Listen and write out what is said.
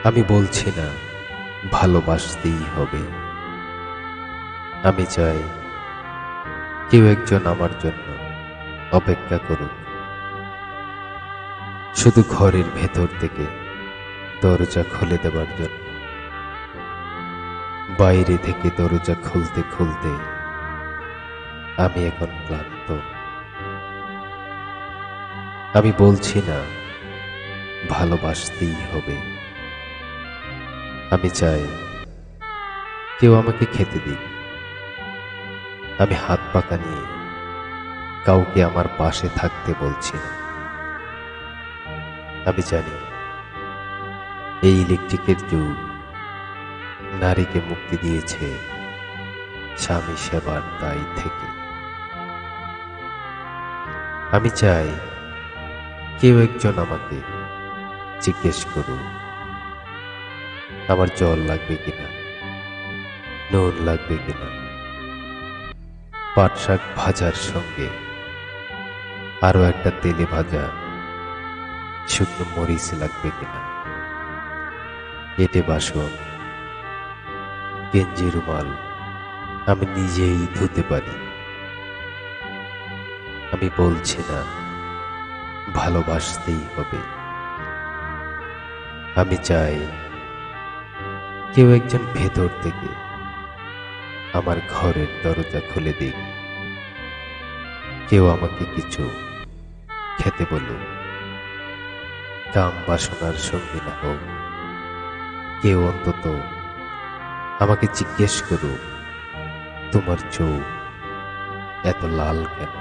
আমি বলছি না ভালোবাসতেই হবে। আমি চাই কেউ একজন আমার জন্য অপেক্ষা করুক, শুধু ঘরের ভেতর থেকে দরজা খুলে দেবার জন্য। বাইরে থেকে দরজা খুলতে খুলতে আমি এখন ক্লান্ত। আমি বলছি না ভালোবাসতেই হবে। আমি চাই কেউ আমাকে খেতে দিক। আমি হাত পাকা নিয়ে কাউকে আমার পাশে থাকতে বলছি না। আমি জানি এই ইলেকট্রিকের যুগ নারীকে মুক্তি দিয়েছে স্বামী সেবার দায় থেকে। আমি চাই কেউ একজন আমাকে জিজ্ঞেস করুক আমার জল লাগবে কিনা, নুন লাগবে কিনা, পাট শাক ভাজার সঙ্গে আরো একটা তেলে ভাজা শুকনো মরিচ লাগবে কিনা, এঁটে বাসন, গেঞ্জি রুমাল আমি নিজেই ধুতে পারি। আমি বলছি না ভালোবাসতেই হবে। আমি চাই কেউ একজন ভেতর থেকে আমার ঘরের দরজা খুলে দিক। কেউ আমাকে কিছু খেতে বলুক, কাম বাসনার সঙ্গী না হোক। কেউ অন্তত আমাকে জিজ্ঞেস করুক তোমার চোখ এত লাল কেন।